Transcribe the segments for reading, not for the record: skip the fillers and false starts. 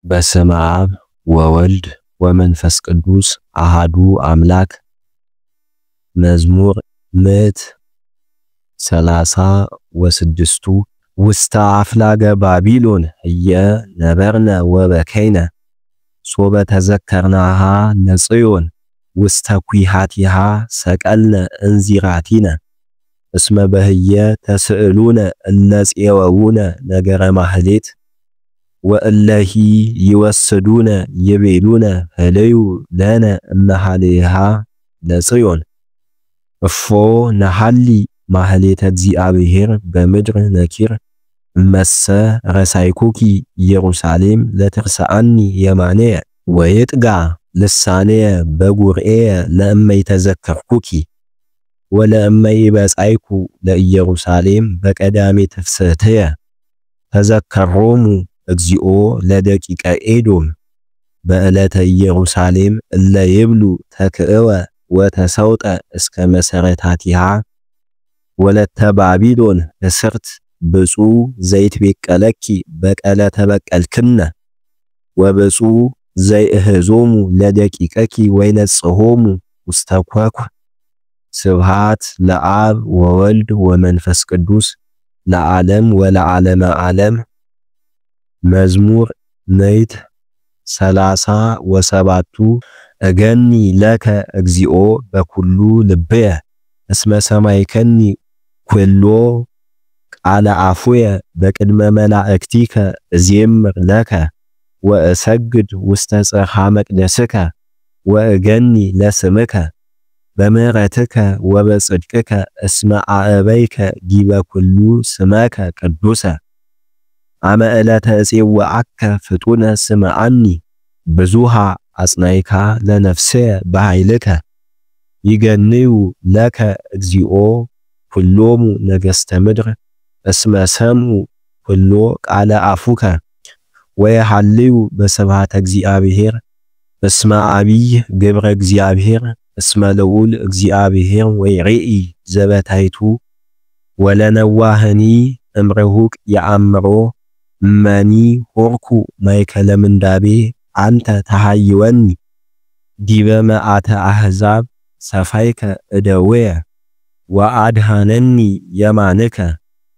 በስመ አብ ወወልድ ወመንፈስ ቅዱስ አሃዱ አምላክ። መዝሙር 136 ውስተ አፍላገ ባቢሎን እየነበርነ ወበከይነ ሶበ ተዘከርናሃ ነጽዮን ውስተ ኩሃቲሃ ሰቀልነ እንዚራቲነ እስመ በህየ ተስእሉነ እለጽየወውነ ነገረ ማህሌት ወእለሂ ይወስዱነ ይቤሉነ ህልዩ ለነ እመሃሌሃ ለጽዮን እፎ ነሐሊ ማህሌተ እግዚአብሔር በምድር ነኪር እመሰ ረሳይኩኪ ኢየሩሳሌም ለትርሰአኒ የማንየ ወይጥጋ ልሳንየ በጉርኤየ ለእመይ ተዘከርኩኪ ወለእመይ በጻይኩ ለኢየሩሳሌም በቀዳሜ ትፍስሕትየ ተዘከሮሙ እግዚኦ ለደቂቀ ኤዶም በዕለተ ኢየሩሳሌም እለ ይብሉ ተክእወ ወተሰውጠ እስከ መሰረታቲሃ ወለተ ባቢሎን እስርት ብፁ ዘይትቤቀለኪ በቀለ ተበቀልክነ ወብፁ ዘይእህዞሙ ለደቂቀኪ ወይነጽሆሙ ውስተ ኮኩ። ስብሃት ለአብ ወወልድ ወመንፈስ ቅዱስ ለዓለም ወለዓለመ ዓለም። መዝሙር 137 እገኒ ለከ እግዚኦ በኩሉ ልብየ እስመ ሰማይከኒ ኩሎ ቃለ አፉየ በቅድመ መላእክቲከ እዜምር ለከ ወእሰግድ ውስተ ጽርሐ መቅደስከ ወእገኒ ለስምከ በምህረትከ ወበጽድቅከ እስመ አእበይከ ጊበ ኩሉ ስመከ ቅዱሰ አመ ዕለተ እፄውዐከ ፍጡነ ስምዐኒ ብዙሃ አጽናይካ ለነፍስየ በኃይልከ ይገንዩ ለከ እግዚኦ ኩሎሙ ነገሥተ ምድር እስመ ሰምዑ ኩሎ ቃለ አፉከ ወየሐልዩ በስብሐተ እግዚአብሔር እስመ አቢይ ግብረ እግዚአብሔር እስመ ልዑል እግዚአብሔር ወይሬኢ ዘበታይቱ ወለነዋህኒ እምርሁቅ የአምሮ እመኒ ሆርኩ ማእከለ ምንዳቤ አንተ ተሃይወኒ ዲበ መዓተ አሕዛብ ሰፋይከ እደውየ ወአድሃነኒ የማንከ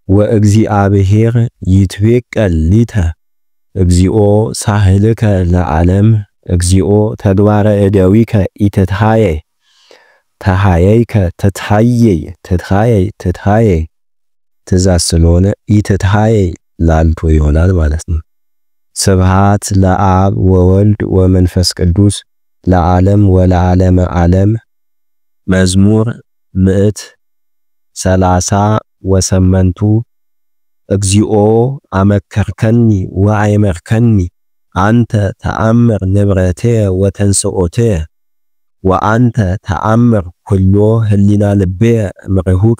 ወእግዚአብሔር ይትቤቀል ሊተ እግዚኦ ሳህልከ ለዓለም እግዚኦ ተግባረ እደዊከ ኢትትሃየይ ተሃየይከ ትትሃየይ ትትሃየይ ትትሃየይ ትእዛዝ ስለሆነ ኢትትሃየይ ላልቶ ይሆናል ማለት ነው። ስብሃት ለአብ ወወልድ ወመንፈስ ቅዱስ ለዓለም ወለዓለመ ዓለም። መዝሙር 138 እግዚኦ አመከርከኒ ወአይመርከኒ አንተ ተአምር ንብረትየ ወተንስኦትየ ወአንተ ተአምር ኩሎ ህሊና ልብየ እምርሁቅ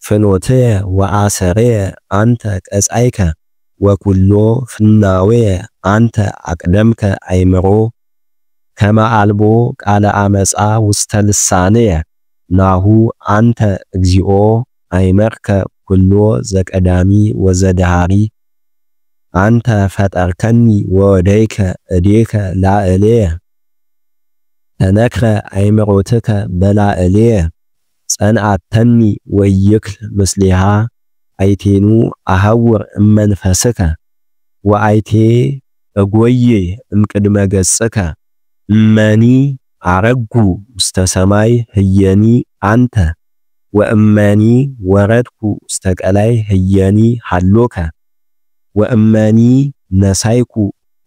ፍኖትየ ወአሰርየ አንተ ቀጻይከ ወኩሎ ፍናውየ አንተ አቅደምከ አይምሮ ከመ አልቦ ቃለ አመፃ ውስተ ልሳንየ ናሁ አንተ እግዚኦ አይመርከ ኩሎ ዘቀዳሚ ወዘዳሃሪ አንተ ፈጠርከኒ ወወደይከ እዴከ ላዕሌየ ተነክረ አይምሮትከ በላዕሌየ ጸንዐተኒ ወይክል ምስሊሃ አይቴኑ አሐውር እመንፈስከ ወአይቴ እጎዬ እምቅድመ ገጽከ እመኒ አረጉ ውስተ ሰማይ ህየኒ አንተ ወእመኒ ወረድኩ ውስተ ቀላይ ህየኒ ሀሎከ ወእመኒ ነሳይኩ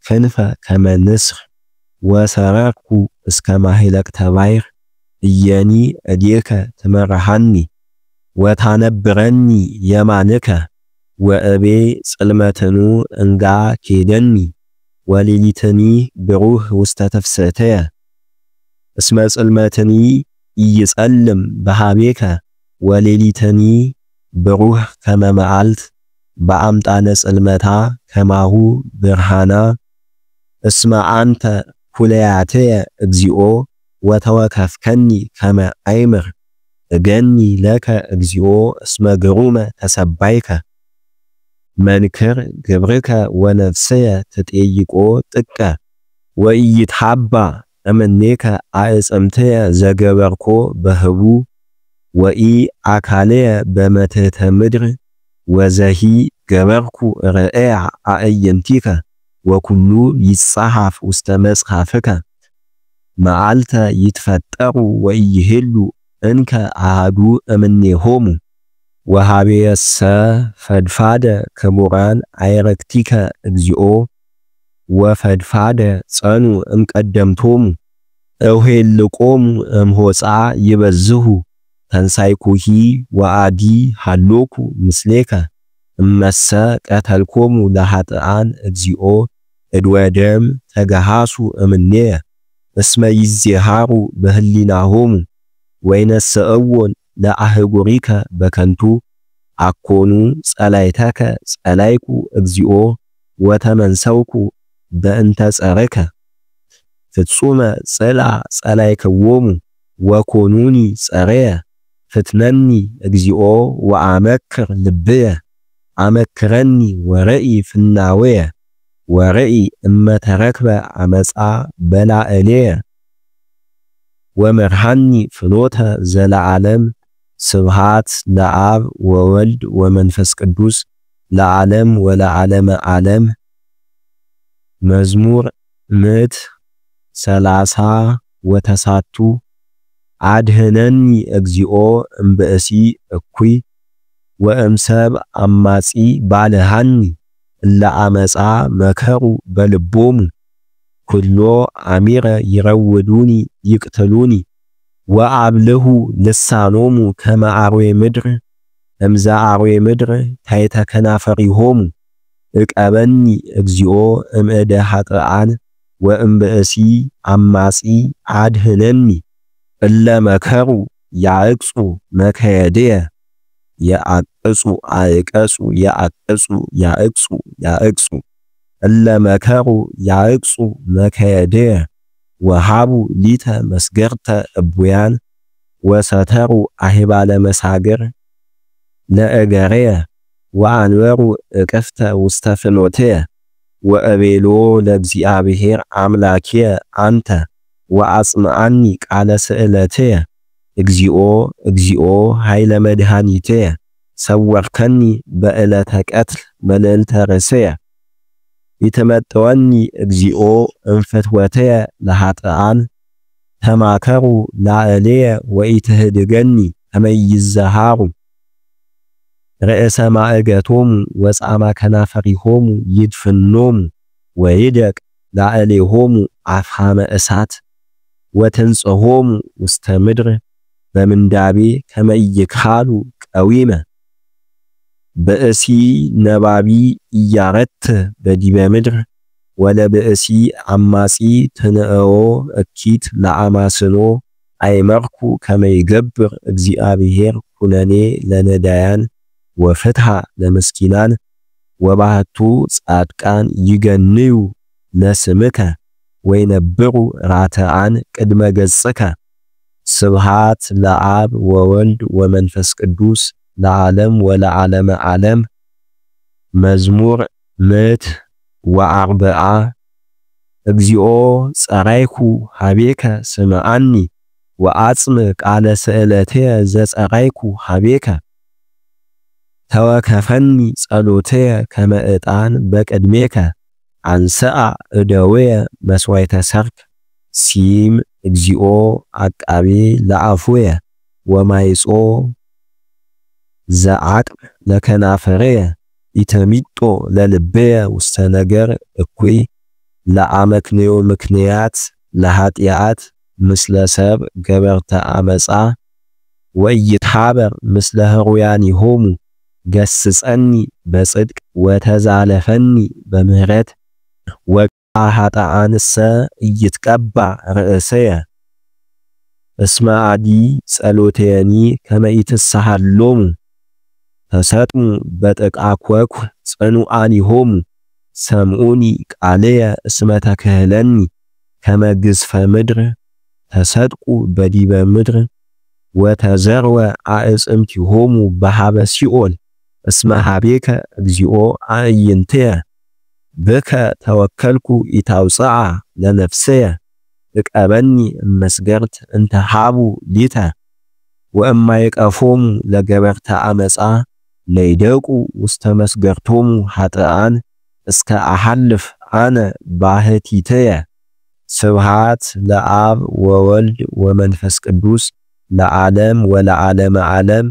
ክንፈ ከመ ንስር ወሰረርኩ እስከ ማህለቅተ ባሕር ህየኒ እዴከ ትመርሐኒ ወታነብረኒ የማንከ ወእቤ ጽልመትኑ እንጋ ኬደኒ ወሌሊትኒ ብሩህ ውስተ ትፍስሕትየ እስመ ጽልመትኒ ኢይጸልም በሃቤከ ወሌሊትኒ ብሩህ ከመ መዓልት በአምጣነ ጽልመታ ከማሁ ብርሃና እስመ አንተ ኩለያትየ እግዚኦ ወተወከፍከኒ ከመ አይምር እገኒ ለከ እግዚኦ እስመ ግሩመ ተሰባይከ መንክር ግብርከ ወነፍስየ ትጠይቆ ጥቀ ወኢይትሐባ እምኔከ አዕጽምትየ ዘገበርኮ በህቡ ወኢ አካልየ በመትሕተ ምድር ወዘሂ ገበርኩ ርኤያ አዕይንቲከ ወኩሉ ይጻሐፍ ውስተ መጽሐፍከ መዓልተ ይትፈጠሩ ወኢይሄሉ እንከ አሐዱ እምኔሆሙ ወሃቤየሰ ፈድፋደ ክቡራን አይረክቲከ እግዚኦ ወፈድፋደ ጸኑ እምቀደምቶሙ እውሄልቆሙ እምሆፃ ይበዝሁ ተንሳይኩሂ ወአዲ ሃሎኩ ምስሌከ እመሰ ቀተልኮሙ ለኃጥኣን እግዚኦ እድወደም ተገሃሱ እምኔየ እስመ ይዜሃሩ በህሊናሆሙ ወይነስእዎን ለአህጉሪከ በከንቱ አኮኑ ጸላይተከ ጸላይኩ እግዚኦ ወተመንሰውኩ በእንተ ጸርከ ፍጹመ ጽላ ጸላይክዎሙ ወኮኑኒ ጸረየ ፍትነኒ እግዚኦ ወአመክር ልብየ አመክረኒ ወረኢ ፍናወየ ወረኢ እመተረክበ አመፃ በላዕሌየ ወመርሃኒ ፍኖተ ዘለዓለም ስብሃት ለአብ ወወልድ ወመንፈስ ቅዱስ ለዓለም ወለዓለመ ዓለም። መዝሙር 130 አድህነኒ እግዚኦ እምብእሲ እኩይ ወእምሰብ አማጺ ባልሃኒ እለ አመፃ መከሩ በልቦሙ ኩሎ አሚረ ይረውዱኒ ይቅትሉኒ ወአብልሁ ልሳኖሙ ከመ አርዌ ምድር እምዘ አርዌ ምድር ታሕተ ከናፈሪሆሙ እቀበኒ እግዚኦ እምእደ ኃጥኣን ወእምብእሲ አማጺ አድህነኒ እለ መከሩ ያዕቅጹ መከየድየ ያዕቅጹ አዕቀጹ ያዕቅጹ ያዕቅጹ ያዕቅጹ እለ መከሩ ያዕቅጹ መከየድየ ወሃቡ ሊተ መስገርተ እቡያን ወሰተሩ አሂባለ መሳግር ለእገርየ ወአንበሩ እቅፍተ ውስተ ፍኖትየ ወእቤሎ ለእግዚአብሔር አምላክየ አንተ ወአጽምዓኒ ቃለ ስእለትየ እግዚኦ እግዚኦ ኃይለ መድኃኒትየ ሰወርከኒ በዕለተ ቀትል መልዕልተ ርእስየ ይትመጥወኒ እግዚኦ እንፍትወትየ ለኃጥኣን ተማከሩ ላዕሌየ ወኢትህድገኒ ከመ ይዘሃሩ ርእሰ ማእገቶሙ ወጻማ ከናፈሪሆሙ ይድፍኖሙ ወይደቅ ላዕሌሆሙ አፍሃመ እሳት ወትንጽሖሙ ውስተ ምድር በምንዳቤ ከመ ይክሃሉ ቀዊመ ብእሲ ነባቢ እያረት በዲበ ምድር ወለብእሲ አማጺ ትንእዎ እኪት ለአማስኖ አይመርኩ ከመ ይገብር እግዚአብሔር ኩነኔ ለነዳያን ወፍትሐ ለምስኪናን ወባህቱ ጻድቃን ይገንዩ ለስምከ ወይነብሩ ራተአን ቅድመ ገጽከ ስብሃት ለአብ ወወልድ ወመንፈስ ቅዱስ ለዓለም ወለዓለመ ዓለም። መዝሙር 140 እግዚኦ ጸራይኩ ሀቤከ ስምዓኒ ወአጽም ቃለ ስእለትየ ዘጸራይኩ ሀቤከ ተወከፈኒ ጸሎትየ ከመ ዕጣን በቅድሜከ አንሰአ እደውየ መስዋዕተ ሰርክ ሲም እግዚኦ አቃቤ ለአፉየ ወማይጾ ዘአቅብ ለከናፈርየ ኢተሚጦ ለልብየ ውስተ ነገር እኩይ ለአመክንዮ ምክንያት ለኃጢአት ምስለ ሰብ ገበርተ አመፃ ወኢይትሐበር ምስለ ህሩያኒሆሙ ገስጸኒ በጽድቅ ወተዛለፈኒ በምህረት ወቃ ኃጥኣንሰ ኢይትቀባ ርእሰየ እስመ አዲ ጸሎተየኒ ከመ ኢትሳሃሎሙ ተሰጥሙ በጥቃኮኩ ጽኑዓኒሆሙ ሰምዑኒ ቃልየ እስመ ተክህለኒ ከመ ግዝፈ ምድር ተሰጥቁ በዲበ ምድር ወተዘርወ አዕጽምቲሆሙ በሃበ ሲኦል እስመ ኀቤከ እግዚኦ አዕይንትየ ብከ ተወከልኩ ኢታውፅዓ ለነፍስየ እቀበኒ እመስገርት እንተ ሀቡ ሊተ ወእማይቀፎሙ ለገበርተ አመፃ ለይደቁ ውስተ መስገርቶሙ ኃጥኣን እስከ አሐልፍ አነ ባሕቲትየ። ስብሃት ለአብ ወወልድ ወመንፈስ ቅዱስ ለዓለም ወለዓለመ ዓለም